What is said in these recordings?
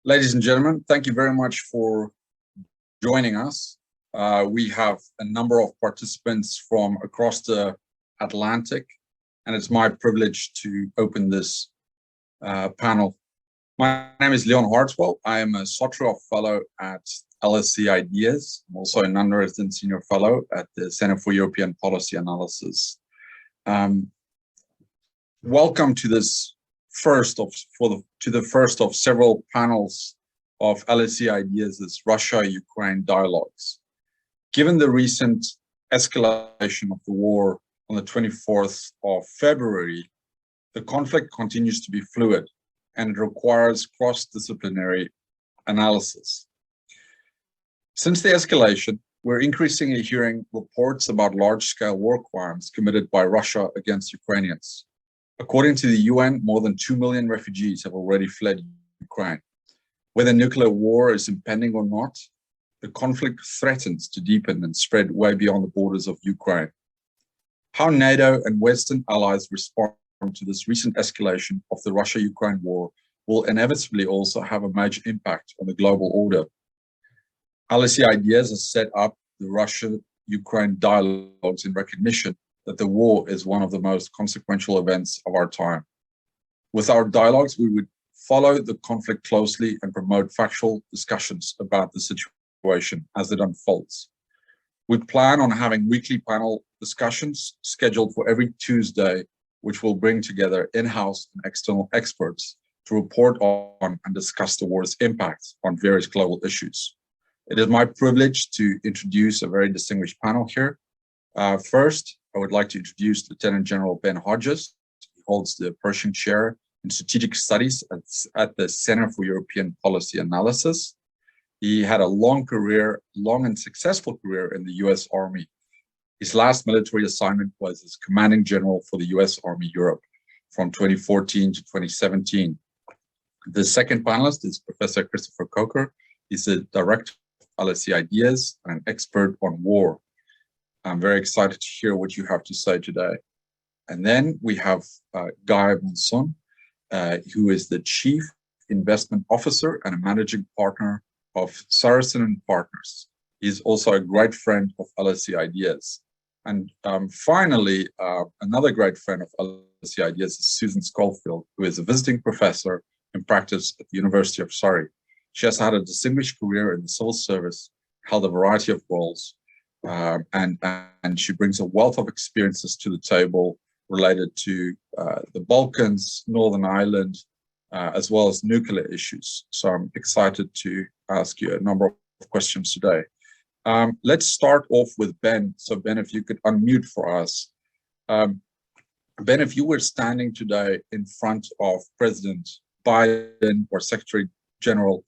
Ladies and gentlemen, thank you very much for joining us. We have a number of participants from across the Atlantic, and it's my privilege to open this panel. My name is Leon Hartswell. I am a Sotrov Fellow at LSE IDEAS. I'm also a non-resident Senior Fellow at the Center for European Policy Analysis. Welcome to this first of several panels of LSE IDEAS' Russia-Ukraine dialogues. Given the recent escalation of the war on the 24th of February, the conflict continues to be fluid and it requires cross-disciplinary analysis. Since the escalation, we're increasingly hearing reports about large-scale war crimes committed by Russia against Ukrainians. According to the UN, more than 2 million refugees have already fled Ukraine. Whether nuclear war is impending or not, the conflict threatens to deepen and spread way beyond the borders of Ukraine. How NATO and Western allies respond to this recent escalation of the Russia-Ukraine war will inevitably also have a major impact on the global order. LSE IDEAS has set up the Russia-Ukraine dialogues in recognition that the war is one of the most consequential events of our time. With our dialogues, we would follow the conflict closely and promote factual discussions about the situation as it unfolds. We plan on having weekly panel discussions scheduled for every Tuesday, which will bring together in-house and external experts to report on and discuss the war's impact on various global issues. It is my privilege to introduce a very distinguished panel here. First, I would like to introduce Lieutenant General Ben Hodges. He holds the Pershing Chair in Strategic Studies at the Center for European Policy Analysis. He had a long and successful career in the US Army. His last military assignment was as Commanding General for the US Army Europe from 2014 to 2017. The second panelist is Professor Christopher Coker. He's the Director of LSE IDEAS and an expert on war. I'm very excited to hear what you have to say today. And then we have Guy Monson, who is the Chief Investment Officer and a Managing Partner of Saracen & Partners. He's also a great friend of LSE IDEAS. And finally, another great friend of LSE IDEAS is Susan Schofield, who is a visiting professor in practice at the University of Surrey. She has had a distinguished career in the civil service, held a variety of roles, and she brings a wealth of experiences to the table related to the Balkans, Northern Ireland, as well as nuclear issues. So I'm excited to ask you a number of questions today. Let's start off with Ben. So Ben, if you could unmute for us. Ben, if you were standing today in front of President Biden or Secretary General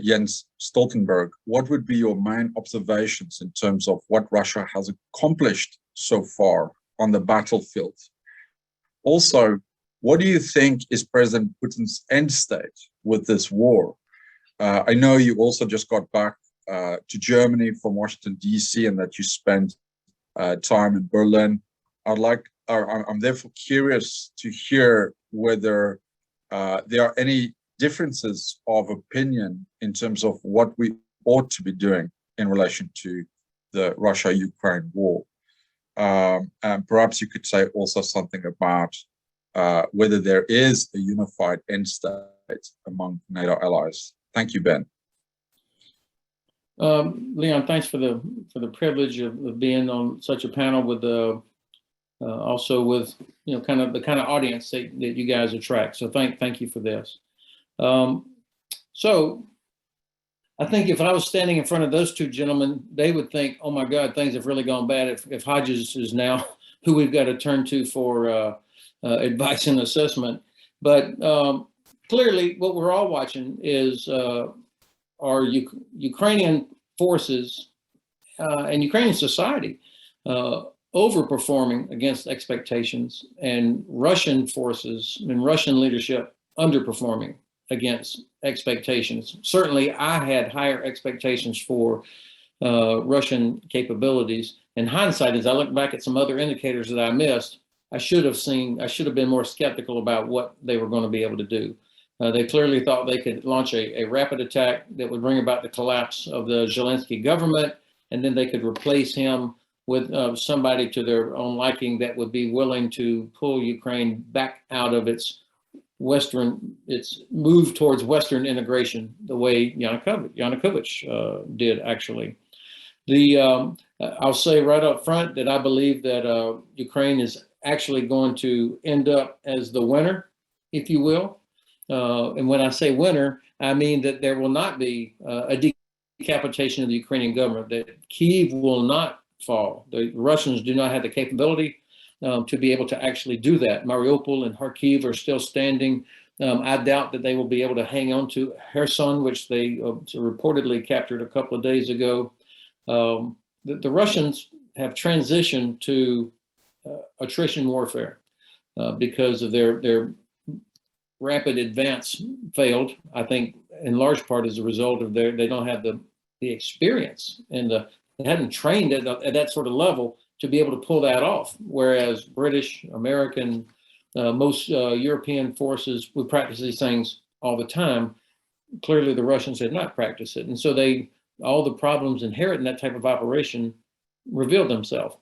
Jens Stoltenberg, what would be your main observations in terms of what Russia has accomplished so far on the battlefield? Also, what do you think is President Putin's end state with this war? I know you also just got back to Germany from Washington, D.C., and that you spent time in Berlin. I'm therefore curious to hear whether there are any differences of opinion in terms of what we ought to be doing in relation to the Russia-Ukraine war. And perhaps you could say also something about whether there is a unified end state among NATO allies. Thank you, Ben. Leon, thanks for the privilege of being on such a panel with also with the kind of audience that you guys attract. So thank you for this. So I think if I was standing in front of those two gentlemen, they would think, oh my God, things have really gone bad if Hodges is now who we've got to turn to for advice and assessment. But clearly what we're all watching is our Ukrainian forces and Ukrainian society overperforming against expectations, and Russian forces and Russian leadership underperforming against expectations. Certainly, I had higher expectations for Russian capabilities. In hindsight, as I look back at some other indicators that I missed, I should have been more skeptical about what they were going to be able to do. They clearly thought they could launch a rapid attack that would bring about the collapse of the Zelensky government, and then they could replace him with somebody to their own liking that would be willing to pull Ukraine back out of its move towards Western integration, the way Yanukovych did, actually. I'll say right up front that I believe that Ukraine is actually going to end up as the winner, if you will. And when I say winner, I mean that there will not be a decapitation of the Ukrainian government, that Kyiv will not fall. The Russians do not have the capability to be able to actually do that. Mariupol and Kharkiv are still standing. I doubt that they will be able to hang on to Kherson, which they reportedly captured a couple of days ago. The Russians have transitioned to attrition warfare because of their rapid advance failed, I think, in large part as a result of they don't have the experience and they hadn't trained at that sort of level to be able to pull that off. Whereas British, American, most European forces would practice these things all the time. Clearly, the Russians had not practiced it, and so all the problems inherent in that type of operation revealed themselves.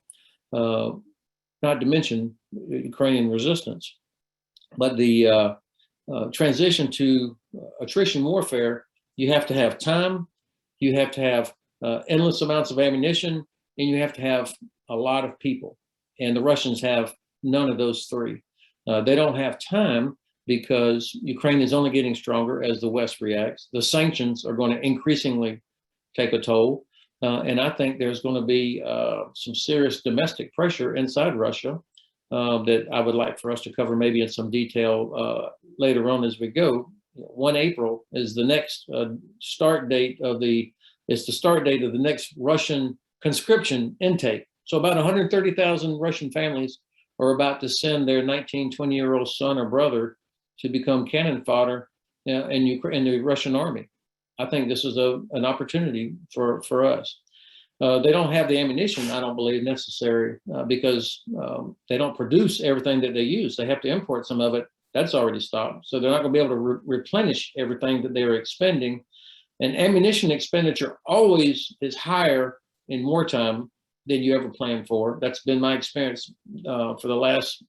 Not to mention Ukrainian resistance, but the transition to attrition warfare, you have to have time, you have to have endless amounts of ammunition, and you have to have a lot of people. And the Russians have none of those three. They don't have time because Ukraine is only getting stronger as the West reacts. The sanctions are going to increasingly take a toll. And I think there's going to be some serious domestic pressure inside Russia that I would like for us to cover maybe in some detail later on as we go. 1 April is the next start date of the next Russian conscription intake. So about 130,000 Russian families are about to send their 19, 20-year-old son or brother to become cannon fodder in the Russian army. I think this is an opportunity for us. They don't have the ammunition, I don't believe, necessary because they don't produce everything that they use. They have to import some of it. That's already stopped. So they're not going to be able to replenish everything that they're expending. And ammunition expenditure always is higher in wartime than you ever planned for. That's been my experience for the last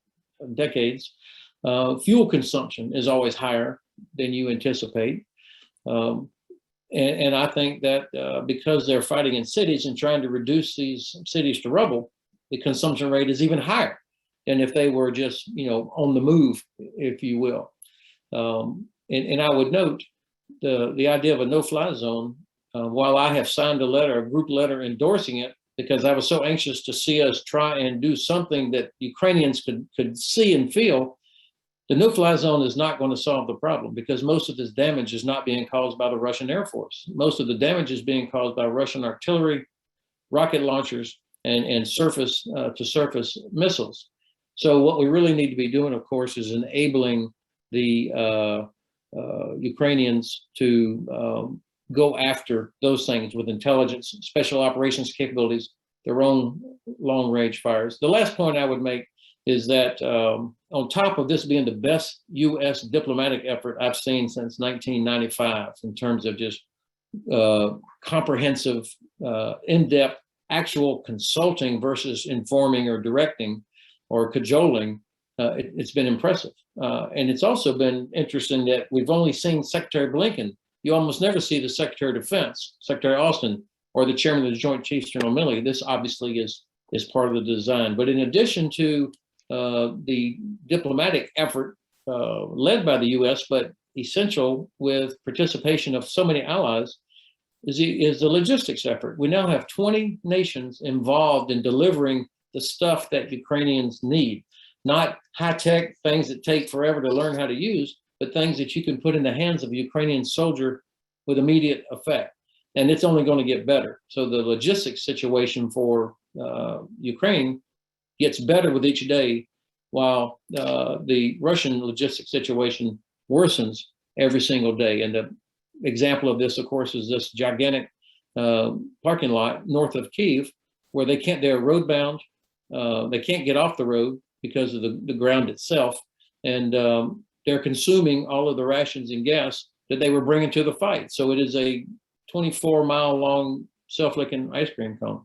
decades. Fuel consumption is always higher than you anticipate. And I think that because they're fighting in cities and trying to reduce these cities to rubble, the consumption rate is even higher than if they were just, on the move, if you will. And I would note the idea of a no-fly zone, while I have signed a group letter endorsing it, because I was so anxious to see us try and do something that Ukrainians could see and feel. The no-fly zone is not going to solve the problem because most of this damage is not being caused by the Russian Air Force. Most of the damage is being caused by Russian artillery, rocket launchers, and surface-to-surface missiles. So what we really need to be doing, of course, is enabling the Ukrainians to go after those things with intelligence, special operations capabilities, their own long-range fires. The last point I would make is that on top of this being the best U.S. diplomatic effort I've seen since 1995 in terms of just comprehensive, in-depth, actual consulting versus informing or directing or cajoling, it's been impressive. And it's also been interesting that we've only seen Secretary Blinken. You almost never see the Secretary of Defense, Secretary Austin, or the Chairman of the Joint Chiefs, General Milley. This obviously is part of the design. But in addition to the diplomatic effort led by the U.S., but essential with participation of so many allies, is the logistics effort. We now have 20 nations involved in delivering the stuff that Ukrainians need, not high-tech things that take forever to learn how to use, but things that you can put in the hands of a Ukrainian soldier with immediate effect. And it's only going to get better. So the logistics situation for Ukraine gets better with each day, while the Russian logistics situation worsens every single day. And the example of this, of course, is this gigantic parking lot north of Kyiv, where they're roadbound. They can't get off the road because of the ground itself. And they're consuming all of the rations and gas that they were bringing to the fight. So it is a 24-mile long self-licking ice cream cone.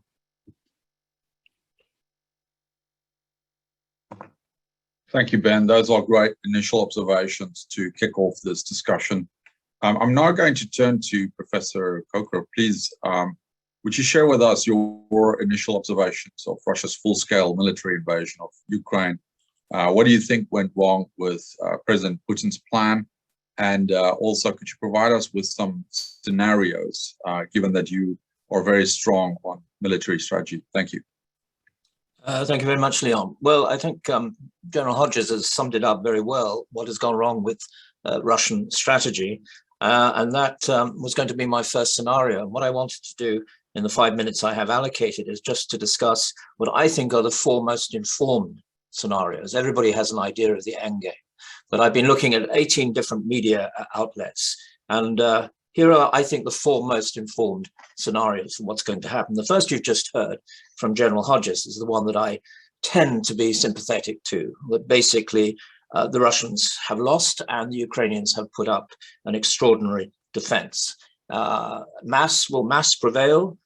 Thank you, Ben. Those are great initial observations to kick off this discussion. I'm now going to turn to Professor Kokra. Please, would you share with us your initial observations of Russia's full-scale military invasion of Ukraine? What do you think went wrong with President Putin's plan? And also, could you provide us with some scenarios, given that you are very strong on military strategy? Thank you. Thank you very much, Leon. Well, I think General Hodges has summed it up very well, what has gone wrong with Russian strategy. And that was going to be my first scenario. And what I wanted to do in the 5 minutes I have allocated is just to discuss what I think are the four most informed scenarios. Everybody has an idea of the end game. But I've been looking at 18 different media outlets. And here are, I think, the four most informed scenarios for what's going to happen. The first you've just heard from General Hodges is the one that I tend to be sympathetic to, that basically the Russians have lost and the Ukrainians have put up an extraordinary defense. Mass prevail?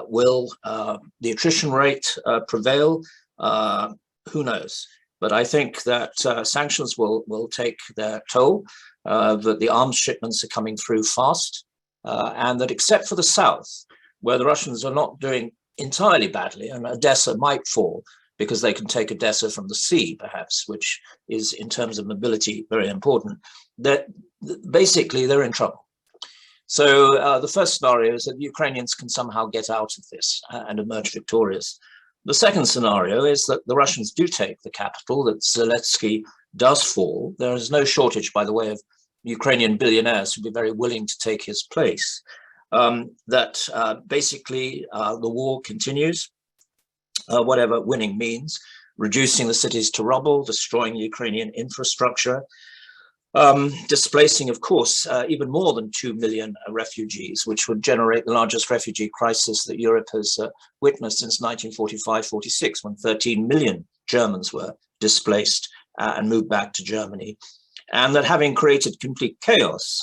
Will the attrition rate prevail? Who knows? But I think that sanctions will take their toll, that the arms shipments are coming through fast, and that except for the south, where the Russians are not doing entirely badly, and Odessa might fall because they can take Odessa from the sea, perhaps, which is in terms of mobility very important, that basically they're in trouble. So the first scenario is that the Ukrainians can somehow get out of this and emerge victorious. The second scenario is that the Russians do take the capital, that Zelensky does fall. There is no shortage, by the way, of Ukrainian billionaires who'd be very willing to take his place. Basically the war continues, whatever winning means, reducing the cities to rubble, destroying Ukrainian infrastructure, displacing, of course, even more than 2 million refugees, which would generate the largest refugee crisis that Europe has witnessed since 1945-46, when 13 million Germans were displaced and moved back to Germany. And that having created complete chaos,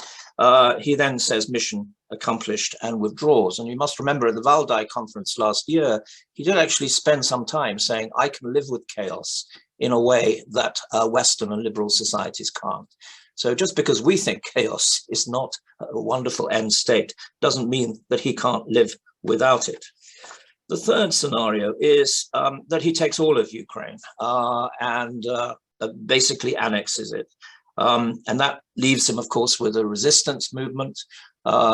he then says mission accomplished and withdraws. And you must remember at the Valdai conference last year, he did actually spend some time saying, I can live with chaos in a way that Western and liberal societies can't. So just because we think chaos is not a wonderful end state doesn't mean that he can't live without it. The third scenario is that he takes all of Ukraine and basically annexes it. And that leaves him, of course, with a resistance movement.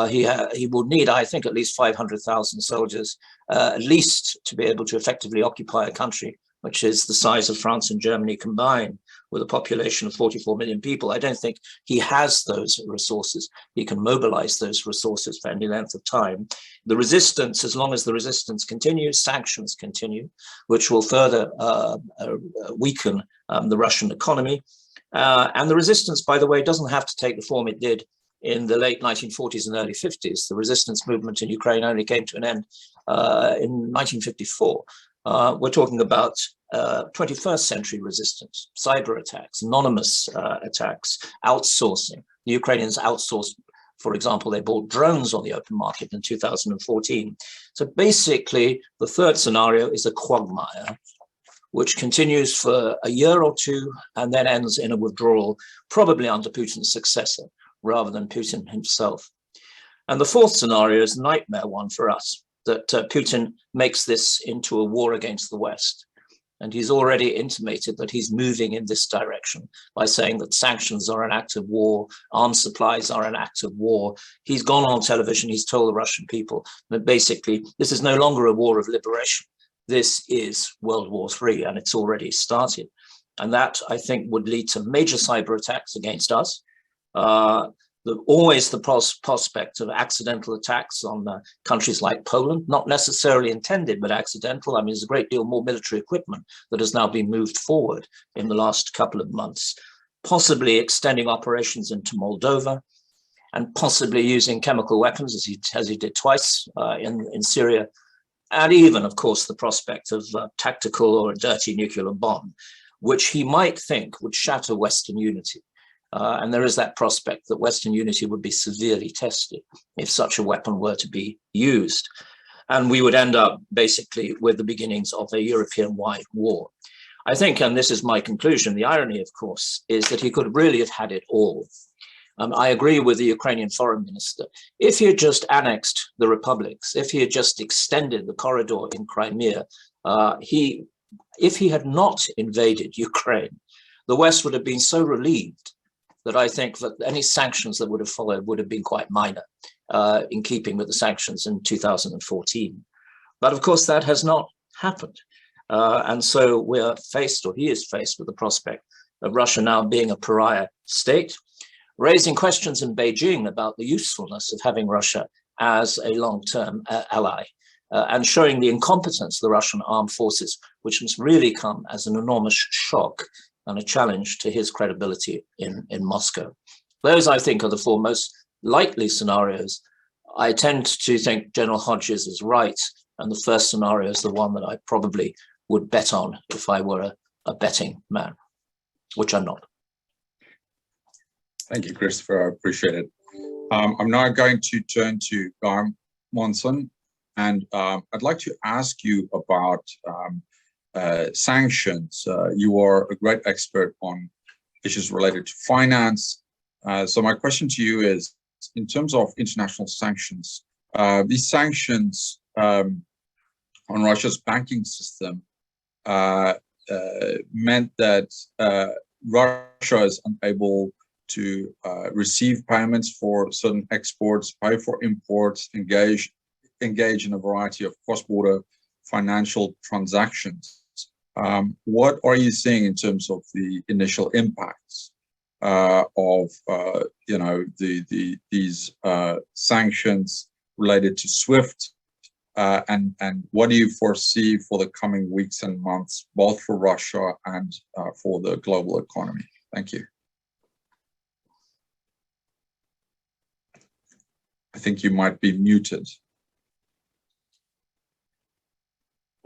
He will need, I think, at least 500,000 soldiers, at least to be able to effectively occupy a country which is the size of France and Germany combined, with a population of 44 million people. I don't think he has those resources. He can mobilize those resources for any length of time. The resistance, as long as the resistance continues, sanctions continue, which will further weaken the Russian economy. And the resistance, by the way, doesn't have to take the form it did in the late 1940s and early 50s. The resistance movement in Ukraine only came to an end in 1954. We're talking about 21st century resistance, cyber attacks, anonymous attacks, outsourcing. The Ukrainians outsourced, for example, they bought drones on the open market in 2014. So basically, the third scenario is a quagmire, which continues for a year or two and then ends in a withdrawal, probably under Putin's successor, rather than Putin himself. And the fourth scenario is a nightmare one for us, that Putin makes this into a war against the West. And he's already intimated that he's moving in this direction by saying that sanctions are an act of war, arms supplies are an act of war. He's gone on television, he's told the Russian people that basically this is no longer a war of liberation. This is World War III, and it's already started. And that, I think, would lead to major cyber attacks against us. Always the prospect of accidental attacks on countries like Poland, not necessarily intended, but accidental. I mean, there's a great deal more military equipment that has now been moved forward in the last couple of months, possibly extending operations into Moldova, and possibly using chemical weapons, as he did twice in Syria, and even, of course, the prospect of tactical or a dirty nuclear bomb, which he might think would shatter Western unity. And there is that prospect that Western unity would be severely tested if such a weapon were to be used. And we would end up basically with the beginnings of a European-wide war. I think, and this is my conclusion, the irony, of course, is that he could really have had it all. I agree with the Ukrainian foreign minister. If he had just annexed the republics, if he had just extended the corridor in Crimea, if he had not invaded Ukraine, the West would have been so relieved that I think that any sanctions that would have followed would have been quite minor, in keeping with the sanctions in 2014. But of course, that has not happened. And so we're faced, or he is faced, with the prospect of Russia now being a pariah state, raising questions in Beijing about the usefulness of having Russia as a long-term ally, and showing the incompetence of the Russian armed forces, which must really come as an enormous shock and a challenge to his credibility in Moscow. Those, I think, are the four most likely scenarios. I tend to think General Hodges is right, and the first scenario is the one that I probably would bet on if I were a betting man, which I'm not. Thank you, Christopher. I appreciate it. I'm now going to turn to Guy Monson, and I'd like to ask you about sanctions. You are a great expert on issues related to finance. So my question to you is, in terms of international sanctions, these sanctions on Russia's banking system meant that Russia is unable to receive payments for certain exports, pay for imports, engage in a variety of cross-border financial transactions. What are you seeing in terms of the initial impacts of these sanctions related to SWIFT, and what do you foresee for the coming weeks and months, both for Russia and for the global economy? Thank you. I think you might be muted.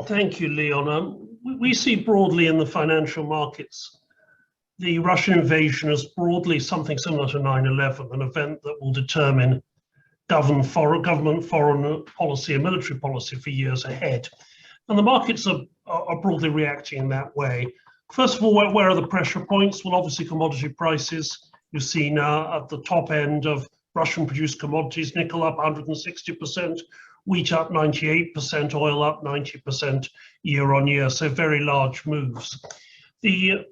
Thank you, Leon. We see broadly in the financial markets the Russian invasion as broadly something similar to 9/11, an event that will determine government foreign policy and military policy for years ahead. And the markets are broadly reacting in that way. First of all, where are the pressure points? Well, obviously commodity prices. You see now at the top end of Russian-produced commodities, nickel up 160%, wheat up 98%, oil up 90% year on year, so very large moves. The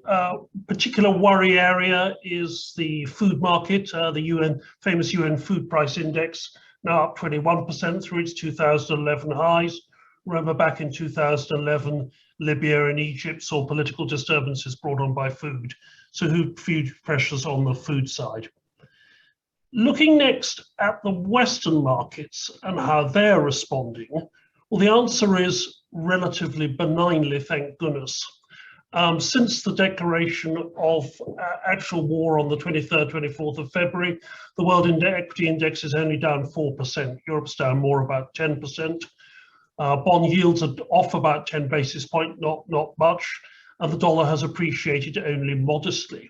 particular worry area is the food market, the famous UN Food Price Index, now up 21% through its 2011 highs. Remember back in 2011, Libya and Egypt saw political disturbances brought on by food, so huge pressures on the food side. Looking next at the Western markets and how they're responding, well, the answer is relatively benignly, thank goodness. Since the declaration of actual war on the 23rd, 24th of February, the World Equity Index is only down 4%. Europe's down more, about 10%. Bond yields are off about 10 basis points, not much, and the dollar has appreciated only modestly.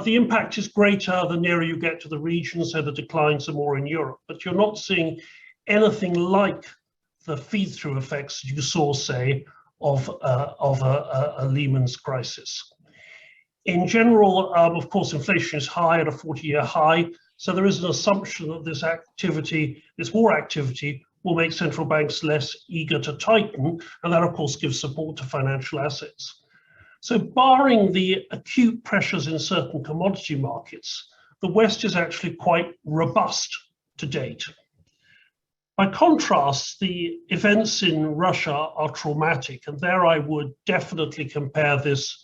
The impact is greater the nearer you get to the region, so the declines are more in Europe, but you're not seeing anything like the feed-through effects you saw, say, of a Lehman's crisis. In general, of course, inflation is high at a 40-year high, so there is an assumption that this war activity will make central banks less eager to tighten, and that, of course, gives support to financial assets. So barring the acute pressures in certain commodity markets, the West is actually quite robust to date. By contrast, the events in Russia are traumatic, and there I would definitely compare this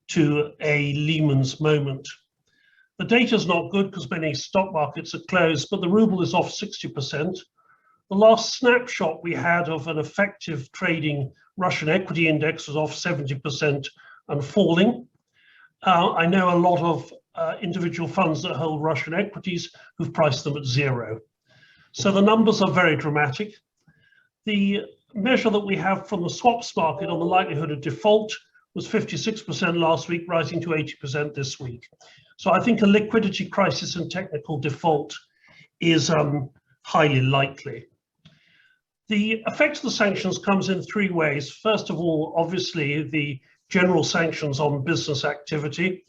to a Lehman's moment. The data is not good because many stock markets are closed, but the ruble is off 60%. The last snapshot we had of an effective trading Russian equity index was off 70% and falling. I know a lot of individual funds that hold Russian equities who've priced them at zero. So the numbers are very dramatic. The measure that we have from the swaps market on the likelihood of default was 56% last week, rising to 80% this week. So I think a liquidity crisis and technical default is highly likely. The effect of the sanctions comes in three ways. First of all, obviously, the general sanctions on business activity,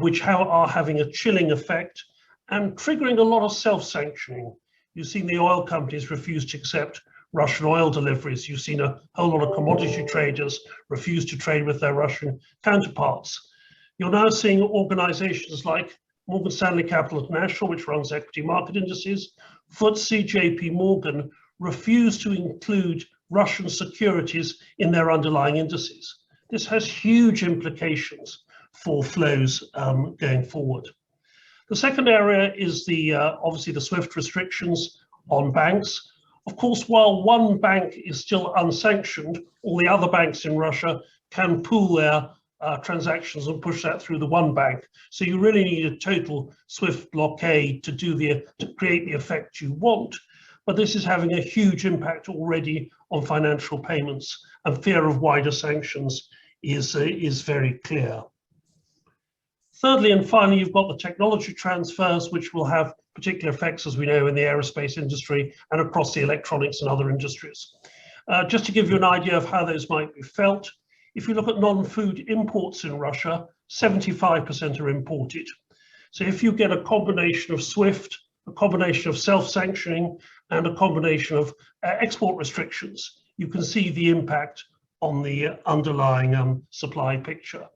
which are having a chilling effect and triggering a lot of self-sanctioning. You've seen the oil companies refuse to accept Russian oil deliveries. You've seen a whole lot of commodity traders refuse to trade with their Russian counterparts. You're now seeing organizations like Morgan Stanley Capital International, which runs equity market indices, FTSE, JP Morgan, refuse to include Russian securities in their underlying indices. This has huge implications for flows going forward. The second area is obviously the SWIFT restrictions on banks. Of course, while one bank is still unsanctioned, all the other banks in Russia can pool their transactions and push that through the one bank. So you really need a total SWIFT blockade to create the effect you want. But this is having a huge impact already on financial payments, and fear of wider sanctions is very clear. Thirdly, and finally, you've got the technology transfers, which will have particular effects, as we know, in the aerospace industry and across the electronics and other industries. Just to give you an idea of how those might be felt, if you look at non-food imports in Russia, 75% are imported. So if you get a combination of SWIFT, a combination of self-sanctioning, and a combination of export restrictions, you can see the impact on the underlying supply picture.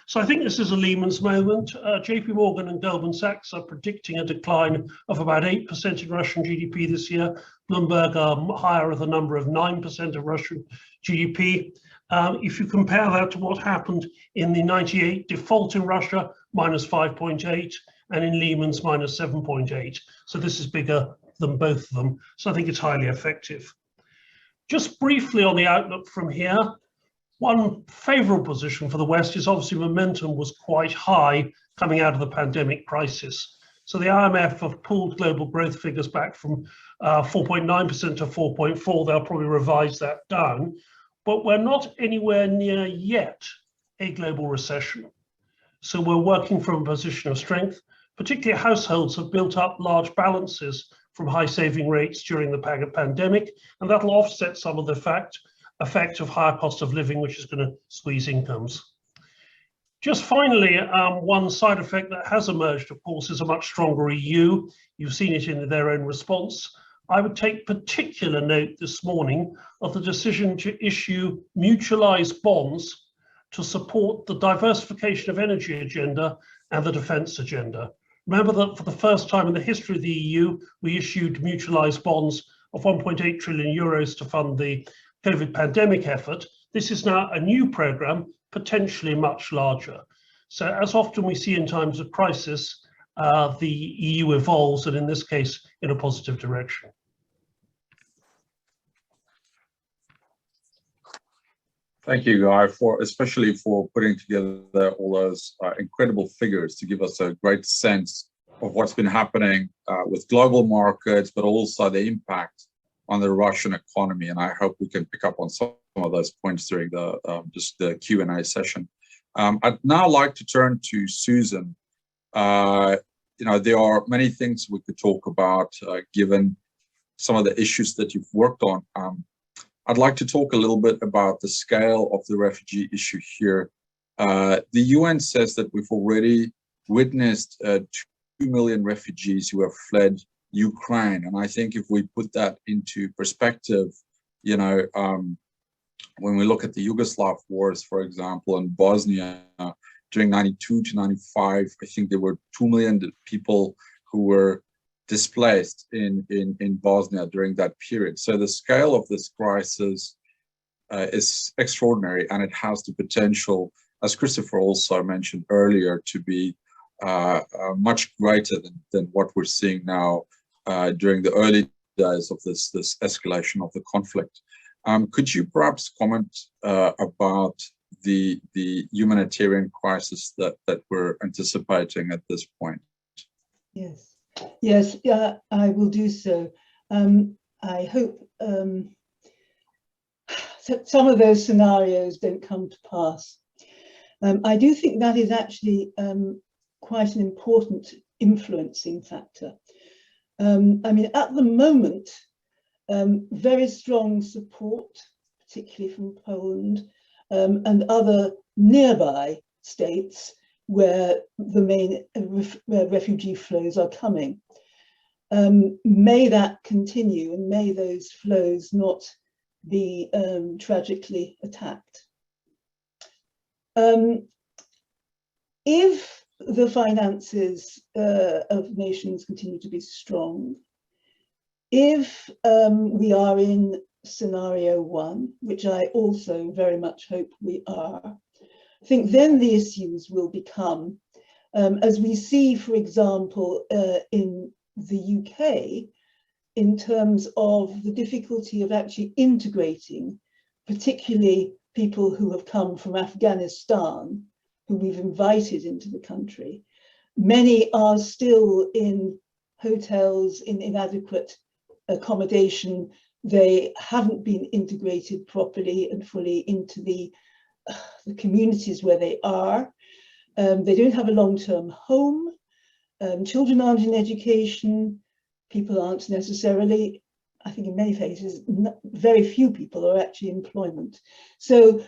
So I think this is a Lehman's moment. JP Morgan and Goldman Sachs are predicting a decline of about 8% in Russian GDP this year. Bloomberg are higher with a number of 9% of Russian GDP. If you compare that to what happened in the 98 default in Russia, minus 5.8, and in Lehman's minus 7.8. So this is bigger than both of them. So I think it's highly effective. Just briefly on the outlook from here, one favorable position for the West is obviously momentum was quite high coming out of the pandemic crisis. So the IMF have pulled global growth figures back from 4.9% to 4.4. They'll probably revise that down, but we're not anywhere near yet a global recession. So we're working from a position of strength. Particularly households have built up large balances from high saving rates during the pandemic, and that'll offset some of the effect of higher cost of living, which is going to squeeze incomes. Just finally, one side effect that has emerged, of course, is a much stronger EU. You've seen it in their own response. I would take particular note this morning of the decision to issue mutualized bonds to support the diversification of energy agenda and the defense agenda. Remember that for the first time in the history of the EU, we issued mutualized bonds of 1.8 trillion euros to fund the COVID pandemic effort. This is now a new program, potentially much larger. So as often we see in times of crisis, the EU evolves, and in this case, in a positive direction. Thank you, Guy, especially for putting together all those incredible figures to give us a great sense of what's been happening with global markets, but also the impact on the Russian economy. And I hope we can pick up on some of those points during the Q&A session. I'd now like to turn to Susan. There are many things we could talk about given some of the issues that you've worked on. I'd like to talk a little bit about the scale of the refugee issue here. The UN says that we've already witnessed 2 million refugees who have fled Ukraine. And I think if we put that into perspective, when we look at the Yugoslav wars, for example, in Bosnia, during 92 to 95, I think there were 2 million people who were displaced in Bosnia during that period. So the scale of this crisis is extraordinary, and it has the potential, as Christopher also mentioned earlier, to be much greater than what we're seeing now during the early days of this escalation of the conflict. Could you perhaps comment about the humanitarian crisis that we're anticipating at this point? Yes, I will do so. I hope some of those scenarios don't come to pass. I do think that is actually quite an important influencing factor. I mean, at the moment, very strong support, particularly from Poland and other nearby states where the main refugee flows are coming. May that continue, and may those flows not be tragically attacked. If the finances of nations continue to be strong, if we are in scenario 1, which I also very much hope we are, I think then the issues will become, as we see, for example, in the UK, in terms of the difficulty of actually integrating, particularly people who have come from Afghanistan, who we've invited into the country. Many are still in hotels, in inadequate accommodation. They haven't been integrated properly and fully into the communities where they are. They don't have a long-term home. Children aren't in education. People aren't necessarily, I think in many cases, very few people are actually in employment. So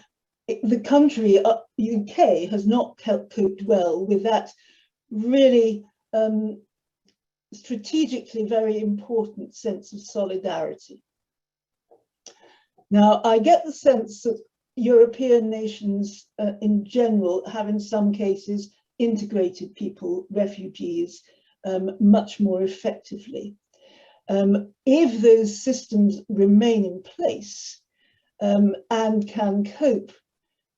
the country, UK, has not coped well with that really strategically very important sense of solidarity. Now, I get the sense that European nations in general have in some cases integrated people, refugees, much more effectively. If those systems remain in place and can cope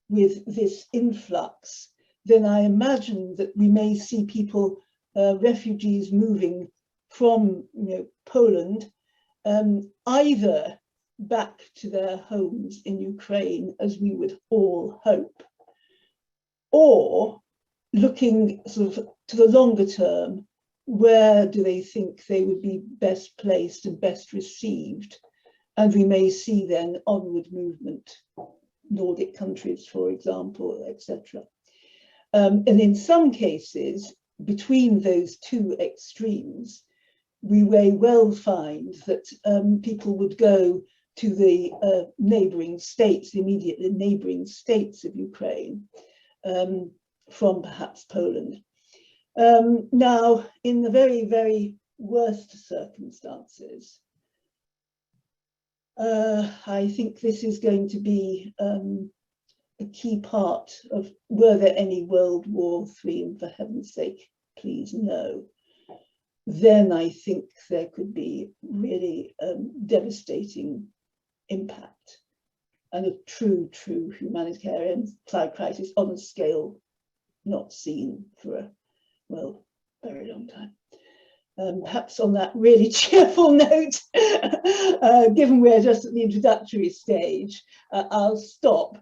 with this influx, then I imagine that we may see people, refugees moving from Poland, either back to their homes in Ukraine, as we would all hope, or looking sort of to the longer term, where do they think they would be best placed and best received? And we may see then onward movement, Nordic countries, for example, etc. And in some cases, between those two extremes, we may well find that people would go to the neighbouring states, the immediately neighbouring states of Ukraine, from perhaps Poland. Now, in the very, very worst circumstances, I think this is going to be a key part of, were there any World War III, and for heaven's sake, please no, then I think there could be really devastating impact and a true humanitarian crisis on a scale not seen for a, well, very long time. Perhaps on that really cheerful note, given we're just at the introductory stage, I'll stop.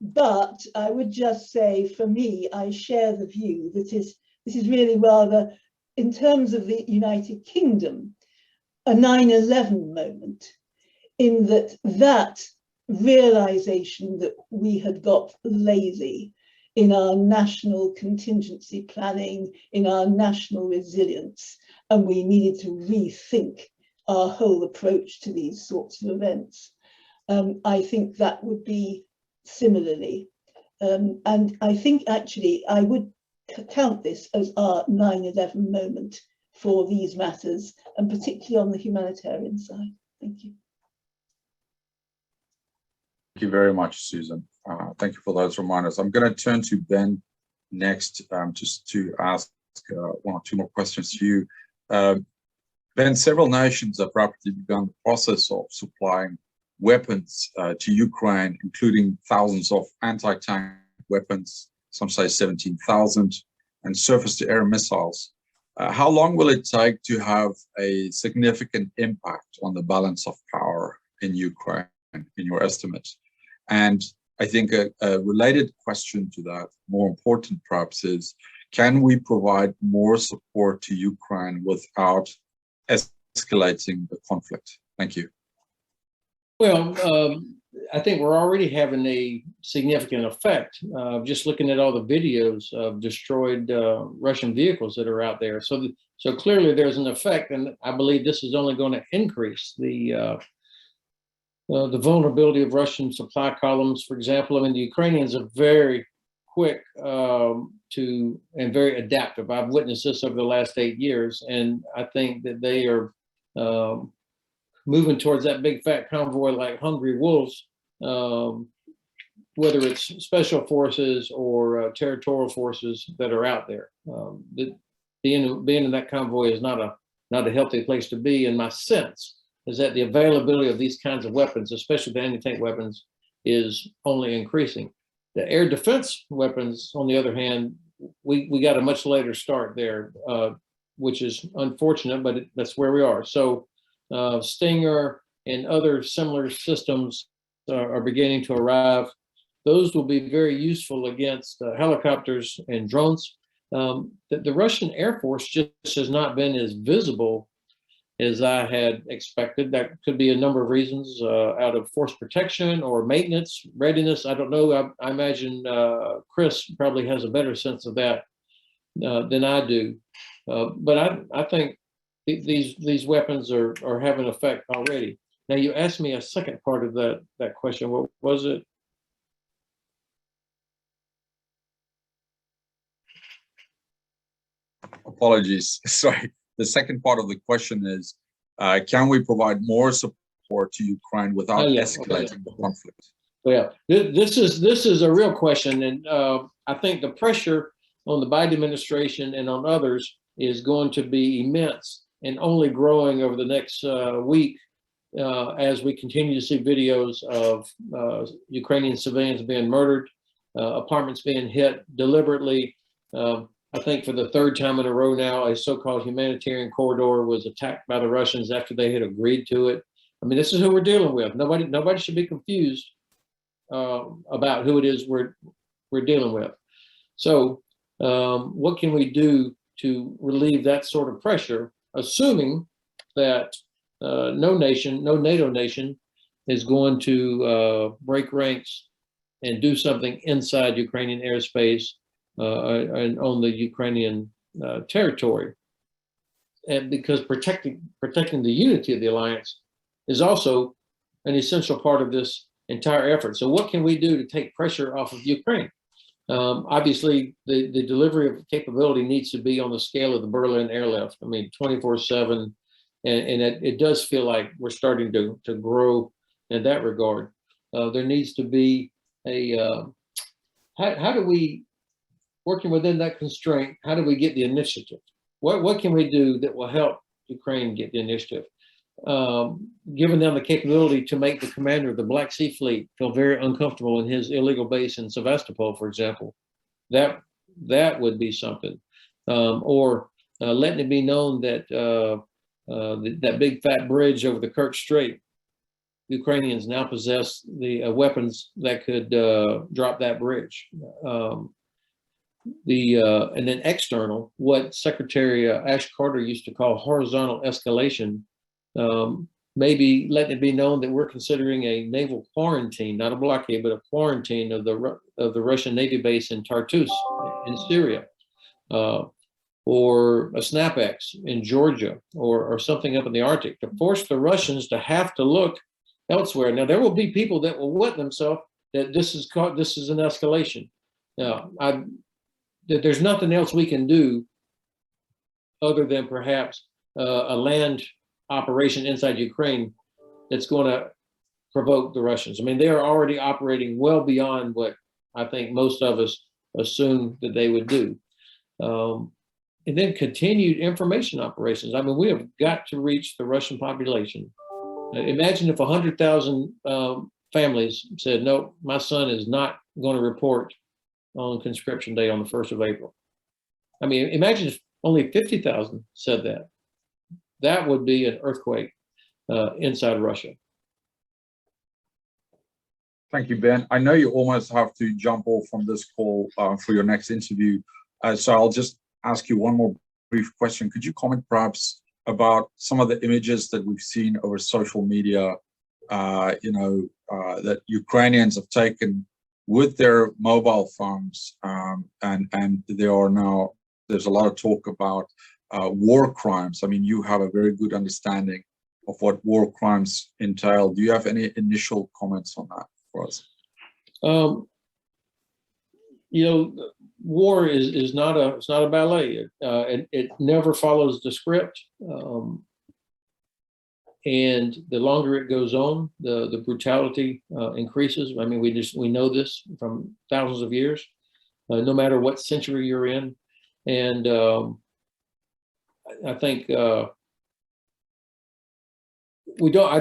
But I would just say, for me, I share the view that this is really rather, in terms of the United Kingdom, a 9/11 moment, in that realization that we had got lazy in our national contingency planning, in our national resilience, and we needed to rethink our whole approach to these sorts of events. I think that would be similarly. And I think actually I would count this as our 9/11 moment for these matters, and particularly on the humanitarian side. Thank you. Thank you very much, Susan. Thank you for those reminders. I'm going to turn to Ben next, just to ask one or two more questions to you. Ben, several nations have rapidly begun the process of supplying weapons to Ukraine, including thousands of anti-tank weapons, some say 17,000, and surface-to-air missiles. How long will it take to have a significant impact on the balance of power in Ukraine, in your estimate? And I think a related question to that, more important perhaps, is can we provide more support to Ukraine without escalating the conflict? Thank you. Well, I think we're already having a significant effect. Just looking at all the videos of destroyed Russian vehicles that are out there. So clearly there's an effect, and I believe this is only going to increase the vulnerability of Russian supply columns. For example, I mean, the Ukrainians are very quick and very adaptive. I've witnessed this over the last 8 years, and I think that they are moving towards that big fat convoy like hungry wolves, whether it's special forces or territorial forces that are out there. Being in that convoy is not a healthy place to be. And my sense is that the availability of these kinds of weapons, especially the anti-tank weapons, is only increasing. The air defense weapons, on the other hand, we got a much later start there, which is unfortunate, but that's where we are. So Stinger and other similar systems are beginning to arrive. Those will be very useful against helicopters and drones. The Russian Air Force just has not been as visible as I had expected. That could be a number of reasons, out of force protection or maintenance, readiness. I don't know. I imagine Chris probably has a better sense of that than I do. But I think these weapons are having an effect already. Now, you asked me a second part of that question. What was it? Apologies. Sorry. The second part of the question is, can we provide more support to Ukraine without escalating the conflict? Well, this is a real question, and I think the pressure on the Biden administration and on others is going to be immense and only growing over the next week as we continue to see videos of Ukrainian civilians being murdered, apartments being hit deliberately. I think for the third time in a row now, a so-called humanitarian corridor was attacked by the Russians after they had agreed to it. I mean, this is who we're dealing with. Nobody should be confused about who it is we're dealing with. So what can we do to relieve that sort of pressure, assuming that no NATO nation is going to break ranks and do something inside Ukrainian airspace and on the Ukrainian territory? And because protecting the unity of the alliance is also an essential part of this entire effort. So what can we do to take pressure off of Ukraine? Obviously, the delivery of capability needs to be on the scale of the Berlin airlift. I mean, 24/7, and it does feel like we're starting to grow in that regard. There needs to be a how do we, working within that constraint, how do we get the initiative? What can we do that will help Ukraine get the initiative? Giving them the capability to make the commander of the Black Sea Fleet feel very uncomfortable in his illegal base in Sevastopol, for example. That would be something. Or letting it be known that that big fat bridge over the Kerch Strait, Ukrainians now possess the weapons that could drop that bridge. And then external, what Secretary Ash Carter used to call horizontal escalation, maybe letting it be known that we're considering a naval quarantine, not a blockade, but a quarantine of the Russian Navy base in Tartus in Syria, or a SnapX in Georgia, or something up in the Arctic, to force the Russians to have to look elsewhere. Now, there will be people that will wit themselves that this is an escalation. Now, that there's nothing else we can do other than perhaps a land operation inside Ukraine that's going to provoke the Russians. I mean, they are already operating well beyond what I think most of us assumed that they would do. And then continued information operations. I mean, we have got to reach the Russian population. Imagine if 100,000 families said, no, my son is not going to report on conscription day on the 1st of April. I mean, imagine if only 50,000 said that. That would be an earthquake inside Russia. Thank you, Ben. I know you almost have to jump off from this call for your next interview. So I'll just ask you one more brief question. Could you comment perhaps about some of the images that we've seen over social media that Ukrainians have taken with their mobile phones, and there's a lot of talk about war crimes. I mean, you have a very good understanding of what war crimes entail. Do you have any initial comments on that for us? War is not a ballet. It never follows the script. And the longer it goes on, the brutality increases. I mean, we know this from thousands of years, no matter what century you're in. And I think I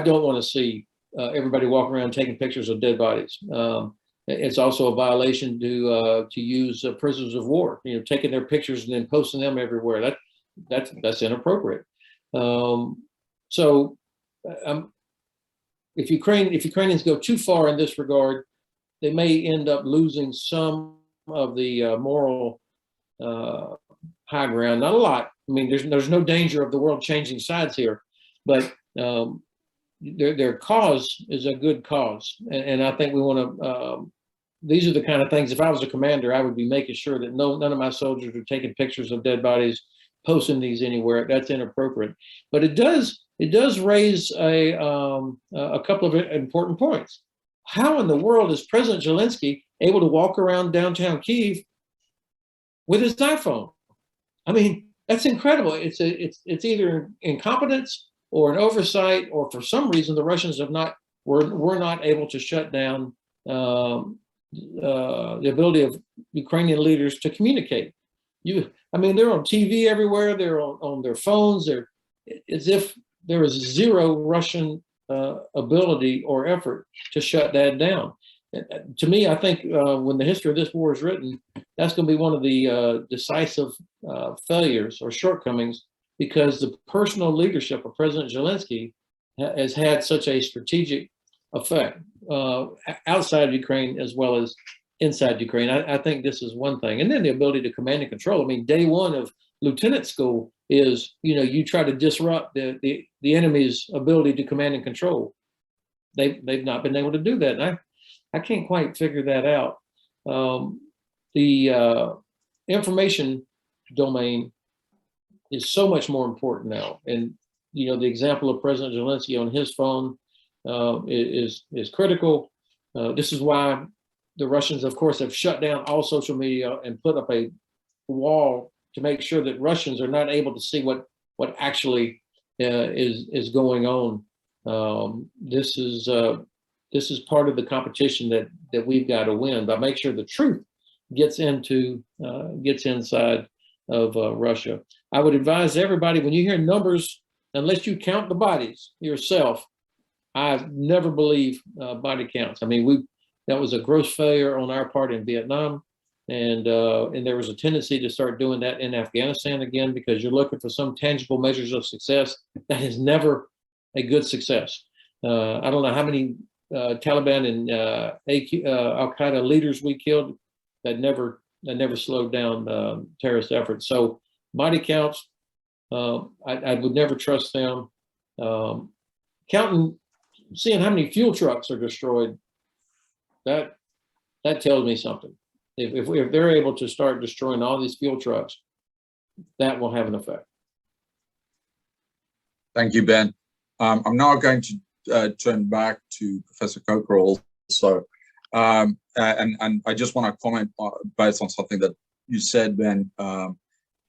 don't want to see everybody walking around taking pictures of dead bodies. It's also a violation to use prisoners of war, taking their pictures and then posting them everywhere. That's inappropriate. If Ukrainians go too far in this regard, they may end up losing some of the moral high ground. Not a lot. I mean, there's no danger of the world changing sides here, but their cause is a good cause, and I think we want to. These are the kind of things. If I was a commander, I would be making sure that none of my soldiers are taking pictures of dead bodies, posting these anywhere. That's inappropriate. But it does raise a couple of important points. How in the world is President Zelensky able to walk around downtown Kyiv with his iPhone? I mean, that's incredible. It's either incompetence or an oversight, or for some reason the Russians were not able to shut down the ability of Ukrainian leaders to communicate. I mean, they're on TV everywhere. They're on their phones. They're as if there is zero Russian ability or effort to shut that down. To me, I think when the history of this war is written, that's going to be one of the decisive failures or shortcomings, because the personal leadership of President Zelensky has had such a strategic effect outside of Ukraine as well as inside Ukraine. I think this is one thing. And then the ability to command and control. I mean, day one of lieutenant school is, you try to disrupt the enemy's ability to command and control. They've not been able to do that. And I can't quite figure that out. The information domain is so much more important now. And, the example of President Zelensky on his phone is critical. This is why the Russians, of course, have shut down all social media and put up a wall to make sure that Russians are not able to see what actually is going on. This is part of the competition that we've got to win, by make sure the truth gets inside of Russia. I would advise everybody, when you hear numbers, unless you count the bodies yourself, I never believe body counts. I mean, that was a gross failure on our part in Vietnam, and there was a tendency to start doing that in Afghanistan again, because you're looking for some tangible measures of success. That is never a good success. I don't know how many Taliban and Al-Qaeda leaders we killed. That never slowed down terrorist efforts. So body counts, I would never trust them. Seeing how many fuel trucks are destroyed, that tells me something. If they're able to start destroying all these fuel trucks, that will have an effect. Thank you, Ben. I'm now going to turn back to Professor Coker also. And I just want to comment based on something that you said, Ben.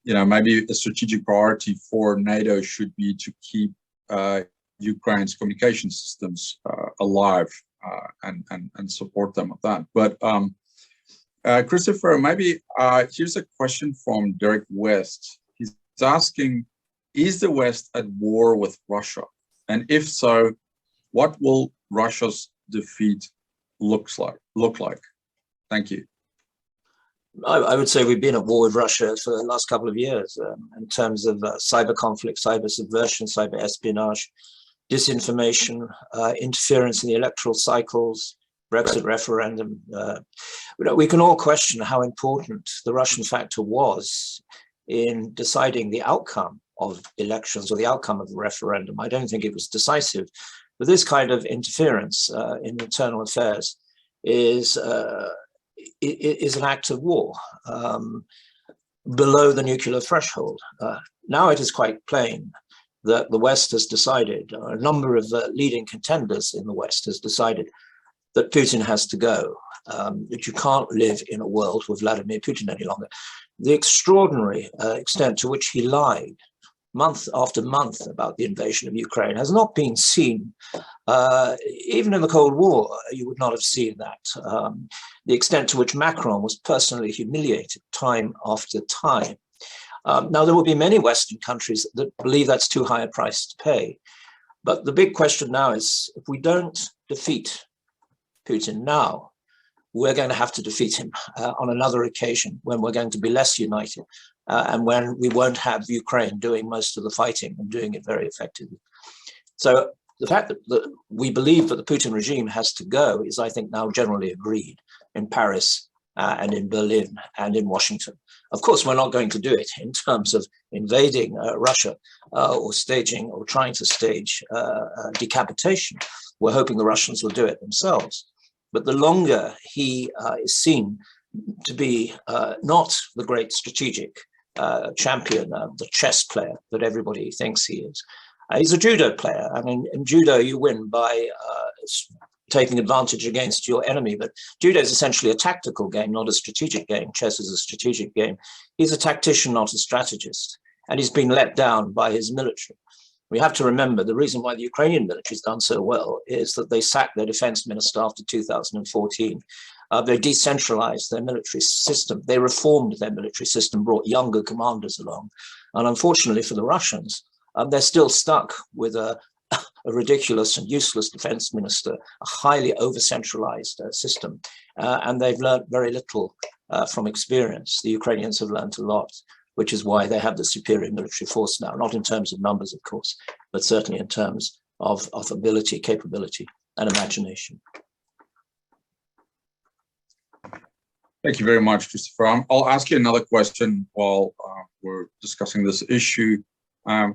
Maybe a strategic priority for NATO should be to keep Ukraine's communication systems alive and support them with that. But Christopher, maybe here's a question from Derek West. He's asking, is the West at war with Russia? And if so, what will Russia's defeat look like? Thank you. I would say we've been at war with Russia for the last couple of years in terms of cyber conflict, cyber subversion, cyber espionage, disinformation, interference in the electoral cycles, Brexit referendum. We can all question how important the Russian factor was in deciding the outcome of elections or the outcome of the referendum. I don't think it was decisive. But this kind of interference in internal affairs is an act of war below the nuclear threshold. Now it is quite plain that the West has decided, or a number of leading contenders in the West has decided, that Putin has to go, that you can't live in a world with Vladimir Putin any longer. The extraordinary extent to which he lied month after month about the invasion of Ukraine has not been seen. Even in the Cold War, you would not have seen that. The extent to which Macron was personally humiliated time after time. Now, there will be many Western countries that believe that's too high a price to pay. But the big question now is, if we don't defeat Putin now, we're going to have to defeat him on another occasion when we're going to be less united and when we won't have Ukraine doing most of the fighting and doing it very effectively. So the fact that we believe that the Putin regime has to go is, I think, now generally agreed in Paris and in Berlin and in Washington. Of course, we're not going to do it in terms of invading Russia or staging or trying to stage decapitation. We're hoping the Russians will do it themselves. But the longer he is seen to be not the great strategic champion, the chess player that everybody thinks he is, he's a judo player. I mean, in judo, you win by taking advantage against your enemy. But judo is essentially a tactical game, not a strategic game. Chess is a strategic game. He's a tactician, not a strategist. And he's been let down by his military. We have to remember the reason why the Ukrainian military has done so well is that they sacked their defense minister after 2014. They decentralized their military system. They reformed their military system, brought younger commanders along. And unfortunately for the Russians, they're still stuck with a ridiculous and useless defense minister, a highly over-centralized system. And they've learned very little from experience. The Ukrainians have learned a lot, which is why they have the superior military force now, not in terms of numbers, of course, but certainly in terms of ability, capability, and imagination. Thank you very much, Christopher. I'll ask you another question while we're discussing this issue.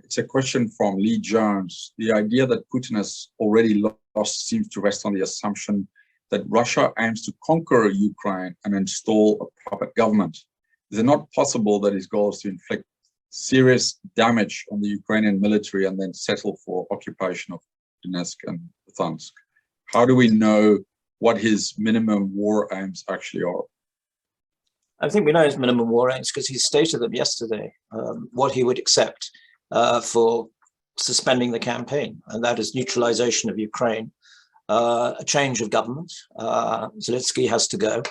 It's a question from Lee Jones. The idea that Putin has already lost seems to rest on the assumption that Russia aims to conquer Ukraine and install a puppet government. Is it not possible that his goal is to inflict serious damage on the Ukrainian military and then settle for occupation of Donetsk and Luhansk? How do we know what his minimum war aims actually are? I think we know his minimum war aims because he stated them yesterday, what he would accept for suspending the campaign, and that is neutralization of Ukraine, a change of government. Zelensky has to go,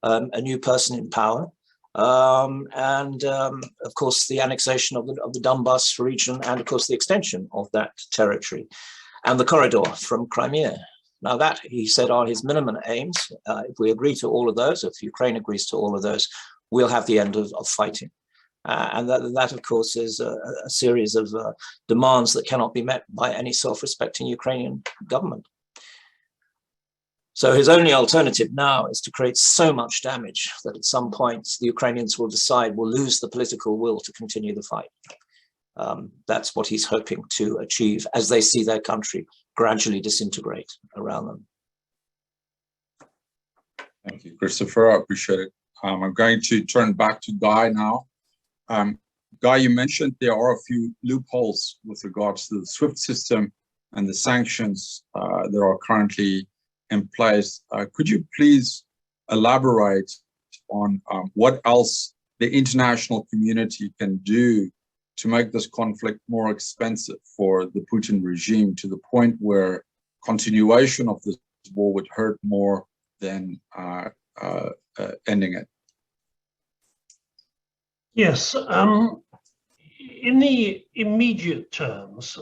a new person in power, and of course the annexation of the Donbas region, and of course the extension of that territory, and the corridor from Crimea. Now that, he said, are his minimum aims. If we agree to all of those, if Ukraine agrees to all of those, we'll have the end of fighting. And that, of course, is a series of demands that cannot be met by any self-respecting Ukrainian government. So his only alternative now is to create so much damage that at some point the Ukrainians will lose the political will to continue the fight. That's what he's hoping to achieve as they see their country gradually disintegrate around them. Thank you, Christopher. I appreciate it. I'm going to turn back to Guy now. Guy, you mentioned there are a few loopholes with regards to the SWIFT system and the sanctions that are currently in place. Could you please elaborate on what else the international community can do to make this conflict more expensive for the Putin regime, to the point where continuation of this war would hurt more than ending it? Yes, in the immediate terms,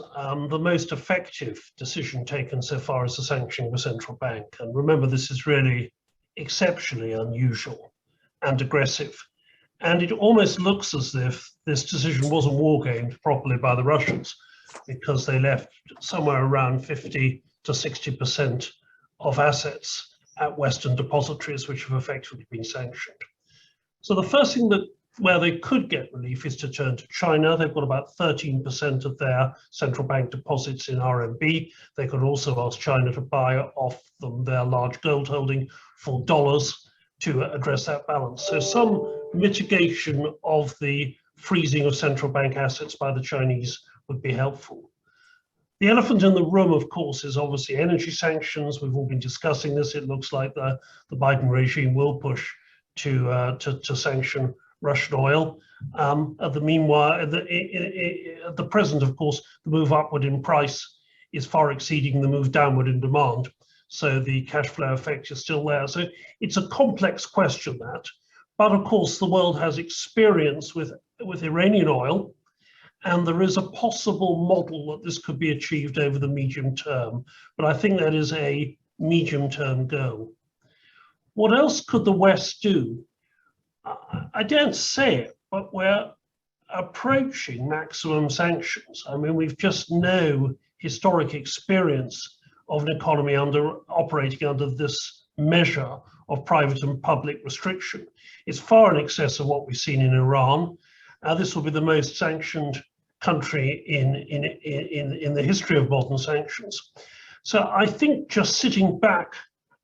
the most effective decision taken so far is the sanctioning of a central bank. And remember, this is really exceptionally unusual and aggressive. And it almost looks as if this decision wasn't wargamed properly by the Russians, because they left somewhere around 50 to 60% of assets at Western depositories, which have effectively been sanctioned. So the first thing that where they could get relief is to turn to China. They've got about 13% of their central bank deposits in RMB. They could also ask China to buy off them their large gold holding for dollars to address that balance. So some mitigation of the freezing of central bank assets by the Chinese would be helpful. The elephant in the room, of course, is obviously energy sanctions. We've all been discussing this. It looks like the Biden regime will push to sanction Russian oil. At the present, of course, the move upward in price is far exceeding the move downward in demand. So the cash flow effect is still there. So it's a complex question, that. But of course, the world has experience with Iranian oil, and there is a possible model that this could be achieved over the medium term. But I think that is a medium-term goal. What else could the West do? I don't say it, but we're approaching maximum sanctions. I mean, we've just no historic experience of an economy operating under this measure of private and public restriction. It's far in excess of what we've seen in Iran. This will be the most sanctioned country in the history of modern sanctions. So I think just sitting back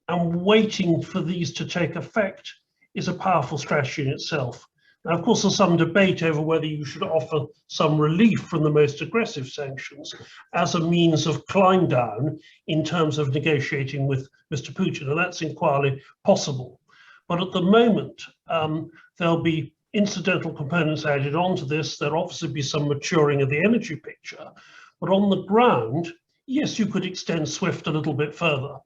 and waiting for these to take effect is a powerful strategy in itself. Now, of course, there's some debate over whether you should offer some relief from the most aggressive sanctions as a means of climb down in terms of negotiating with Mr. Putin, and that's entirely possible. But at the moment, there'll be incidental components added onto this. There'll obviously be some maturing of the energy picture, but on the ground, yes, you could extend SWIFT a little bit further.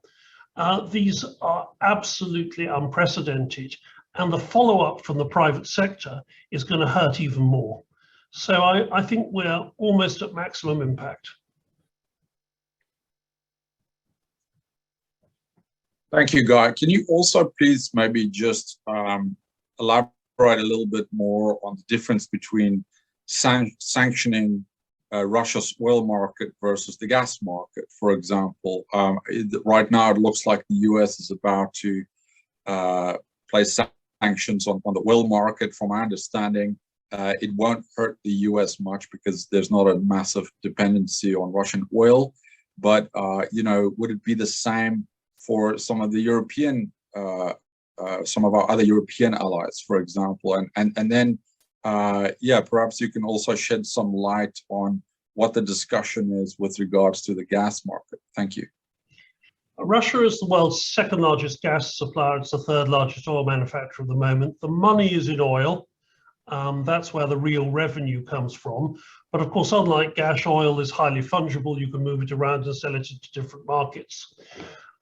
These are absolutely unprecedented, and the follow-up from the private sector is going to hurt even more. So I think we're almost at maximum impact. Thank you, Guy. Can you also please maybe just elaborate a little bit more on the difference between sanctioning Russia's oil market versus the gas market? For example, right now it looks like the US is about to place sanctions on the oil market. From my understanding, it won't hurt the US much because there's not a massive dependency on Russian oil. But you know, would it be the same for some of the European, some of our other European allies, for example? And then, yeah, perhaps you can also shed some light on what the discussion is with regards to the gas market. Thank you. Russia is the world's second largest gas supplier. It's the third largest oil manufacturer at the moment. The money is in oil. That's where the real revenue comes from. But of course, unlike gas, oil is highly fungible. You can move it around and sell it into different markets.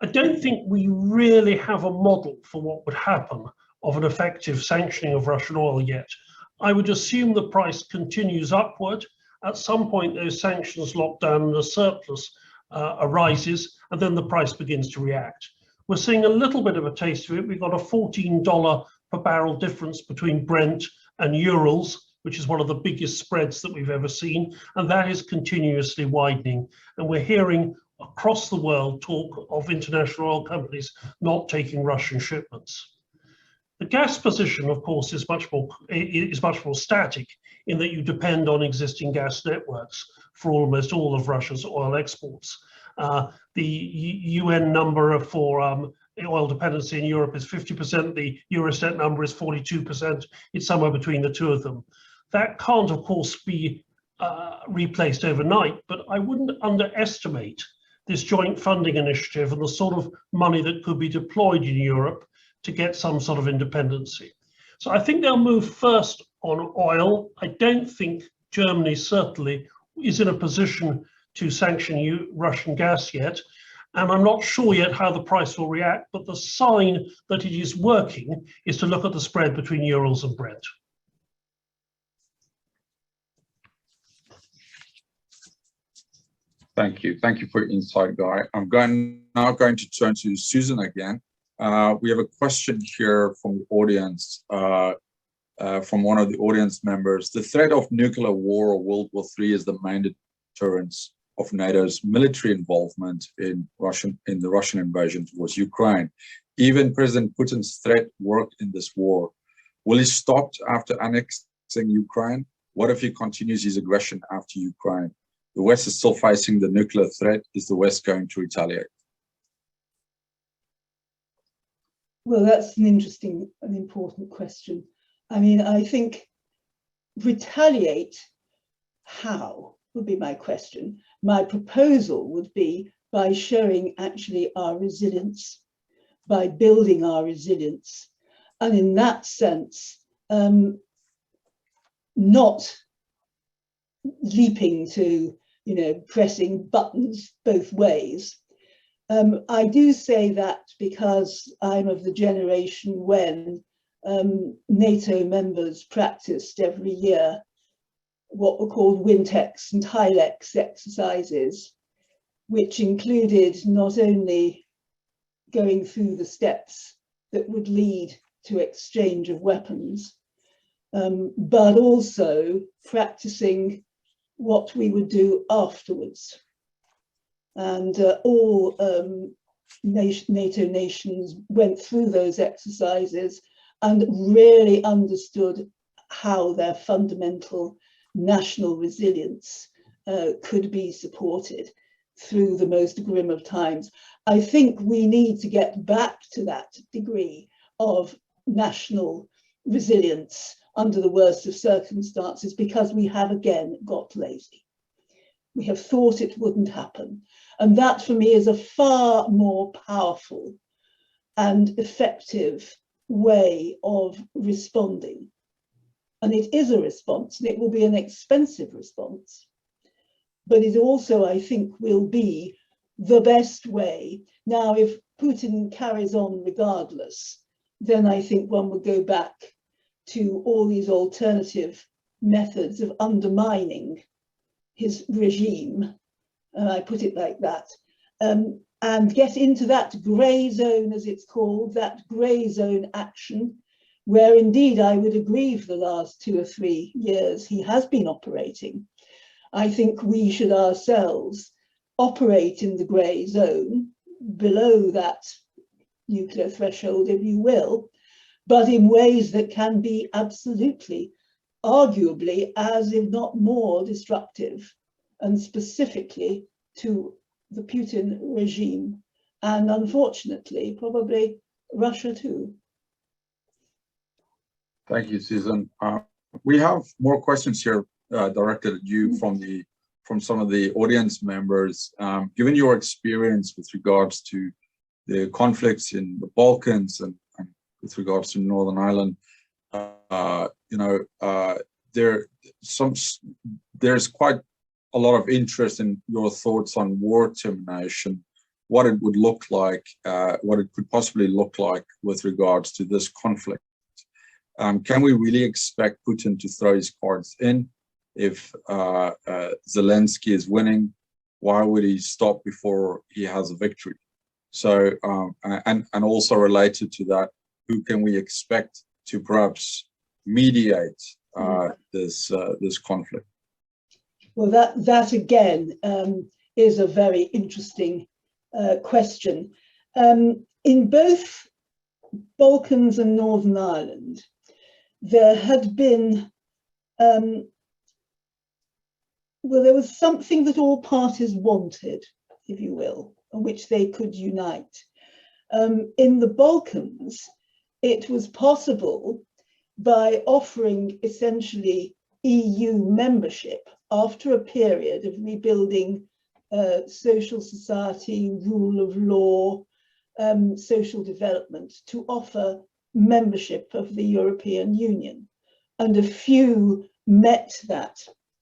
I don't think we really have a model for what would happen of an effective sanctioning of Russian oil yet. I would assume the price continues upward. At some point, those sanctions lock down and a surplus arises, and then the price begins to react. We're seeing a little bit of a taste of it. We've got a $14 per barrel difference between Brent and Urals, which is one of the biggest spreads that we've ever seen, and that is continuously widening. And we're hearing across the world talk of international oil companies not taking Russian shipments. The gas position, of course, is much more static in that you depend on existing gas networks for almost all of Russia's oil exports. The UN number for oil dependency in Europe is 50%. The Eurostat number is 42%. It's somewhere between the two of them. That can't, of course, be replaced overnight, but I wouldn't underestimate this joint funding initiative and the sort of money that could be deployed in Europe to get some sort of independency. So I think they'll move first on oil. I don't think Germany certainly is in a position to sanction Russian gas yet. And I'm not sure yet how the price will react, but the sign that it is working is to look at the spread between Urals and Brent. Thank you. Thank you for your insight, Guy. I'm now going to turn to Susan again. We have a question here from the audience, from one of the audience members. The threat of nuclear war or World War III is the main deterrence of NATO's military involvement in the Russian invasion towards Ukraine. Even President Putin's threat worked in this war. Will he stop after annexing Ukraine? What if he continues his aggression after Ukraine? The West is still facing the nuclear threat. Is the West going to retaliate? Well, that's an interesting and important question. I mean, I think retaliate, how, would be my question. My proposal would be by showing actually our resilience, by building our resilience. And in that sense, not leaping to, pressing buttons both ways. I do say that because I'm of the generation when NATO members practiced every year what were called Wintex and Hylex exercises, which included not only going through the steps that would lead to exchange of weapons, but also practicing what we would do afterwards. And all NATO nations went through those exercises and really understood how their fundamental national resilience could be supported through the most grim of times. I think we need to get back to that degree of national resilience under the worst of circumstances, because we have again got lazy. We have thought it wouldn't happen. And that for me is a far more powerful and effective way of responding. And it is a response, and it will be an expensive response. But it also, I think, will be the best way. Now, if Putin carries on regardless, then I think one would go back to all these alternative methods of undermining his regime, and I put it like that, and get into that grey zone, as it's called, that grey zone action, where indeed I would agree for the last 2 or 3 years he has been operating. I think we should ourselves operate in the grey zone, below that nuclear threshold, if you will, but in ways that can be absolutely, arguably, as if not more destructive, and specifically to the Putin regime, and unfortunately, probably Russia too. Thank you, Susan. We have more questions here directed at you from some of the audience members. Given your experience with regards to the conflicts in the Balkans and with regards to Northern Ireland, there's quite a lot of interest in your thoughts on war termination, what it would look like, what it could possibly look like with regards to this conflict. Can we really expect Putin to throw his cards in if Zelensky is winning? Why would he stop before he has a victory? So, and also related to that, who can we expect to perhaps mediate this conflict? Well, that again is a very interesting question. In both Balkans and Northern Ireland, there had been, well, there was something that all parties wanted, if you will, on which they could unite. In the Balkans, it was possible by offering essentially EU membership after a period of rebuilding social society, rule of law, social development, to offer membership of the European Union. And a few met that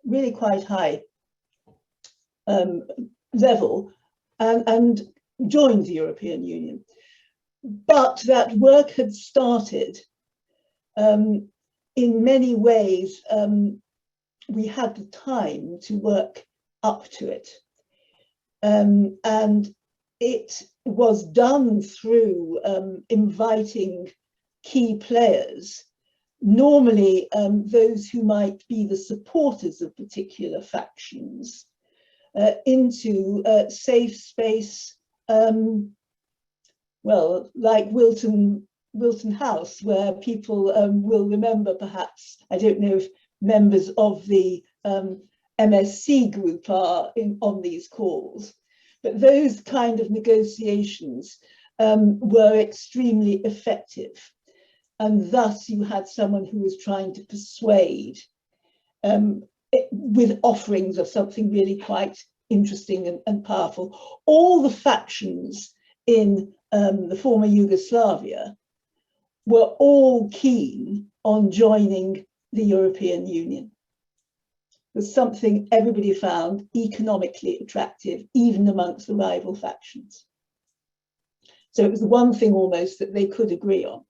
really quite high level and joined the European Union. But that work had started. In many ways, we had the time to work up to it. And it was done through inviting key players, normally those who might be the supporters of particular factions, into safe space, well, like Wilton Wilton House, where people will remember, perhaps, I don't know if members of the MSC group are on these calls, but those kind of negotiations were extremely effective. And thus you had someone who was trying to persuade with offerings of something really quite interesting and powerful. All the factions in the former Yugoslavia were all keen on joining the European Union. It was something everybody found economically attractive, even amongst the rival factions. So it was the one thing almost that they could agree on.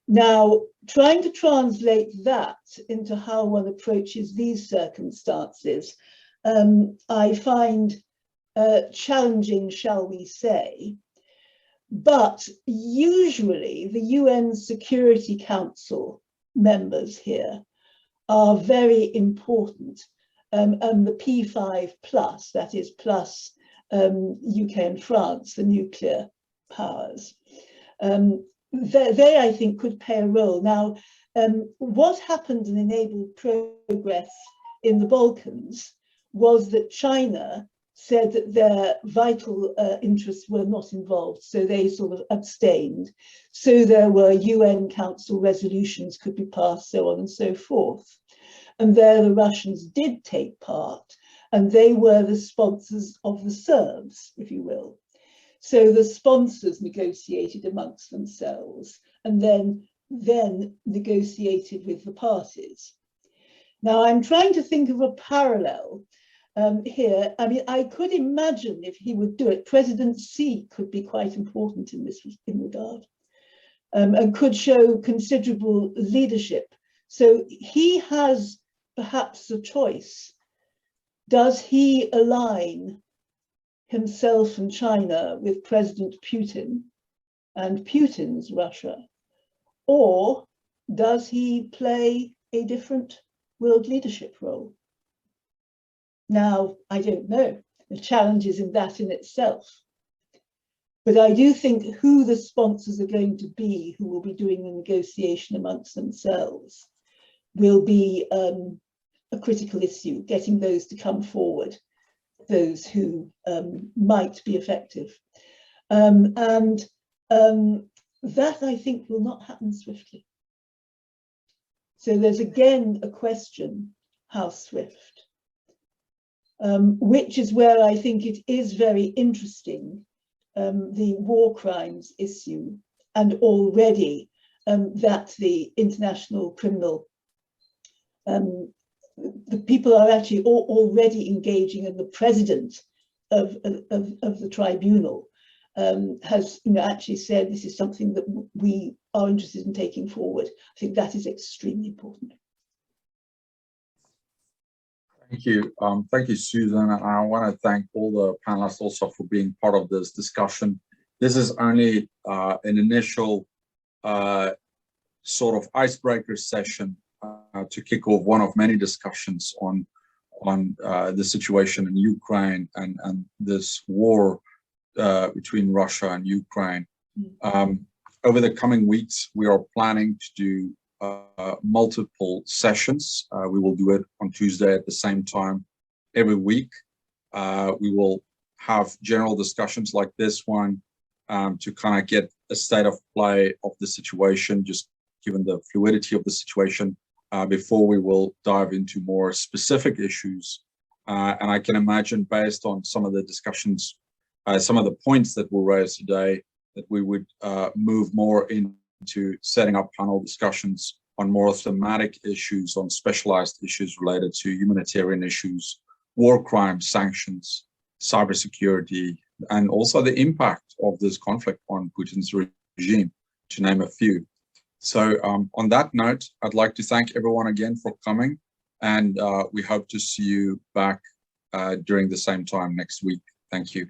Now, trying to translate that into how one approaches these circumstances, I find challenging, shall we say. But usually the UN Security Council members here are very important, and the P5 plus, that is plus UK and France, the nuclear powers, they I think could play a role. Now, what happened and enabled progress in the Balkans was that China said that their vital interests were not involved, so they sort of abstained. So there were UN Council resolutions could be passed, so on and so forth. And there the Russians did take part, and they were the sponsors of the Serbs, if you will. So the sponsors negotiated amongst themselves and then negotiated with the parties. Now I'm trying to think of a parallel here. I mean, I could imagine if he would do it, President Xi could be quite important in this regard, and could show considerable leadership. So he has perhaps a choice. Does he align himself and China with President Putin and Putin's Russia, or does he play a different world leadership role? Now, I don't know, the challenge is in that in itself. But I do think who the sponsors are going to be, who will be doing the negotiation amongst themselves, will be a critical issue, getting those to come forward, those who might be effective. That I think will not happen swiftly. So there's again a question, how swift? Which is where I think it is very interesting, the war crimes issue, and already that the international criminal, the people are actually already engaging, and the president of the tribunal has actually said this is something that we are interested in taking forward. I think that is extremely important. Thank you. Thank you, Susan. And I want to thank all the panelists also for being part of this discussion. This is only an initial sort of icebreaker session to kick off one of many discussions on the situation in Ukraine and this war between Russia and Ukraine. Over the coming weeks, we are planning to do multiple sessions. We will do it on Tuesday at the same time every week. We will have general discussions like this one to kind of get a state of play of the situation, just given the fluidity of the situation, before we will dive into more specific issues. And I can imagine, based on some of the discussions, some of the points that were raised today, that we would move more into setting up panel discussions on more thematic issues, on specialized issues related to humanitarian issues, war crimes, sanctions, cybersecurity, and also the impact of this conflict on Putin's regime, to name a few. So on that note, I'd like to thank everyone again for coming, and we hope to see you back during the same time next week. Thank you.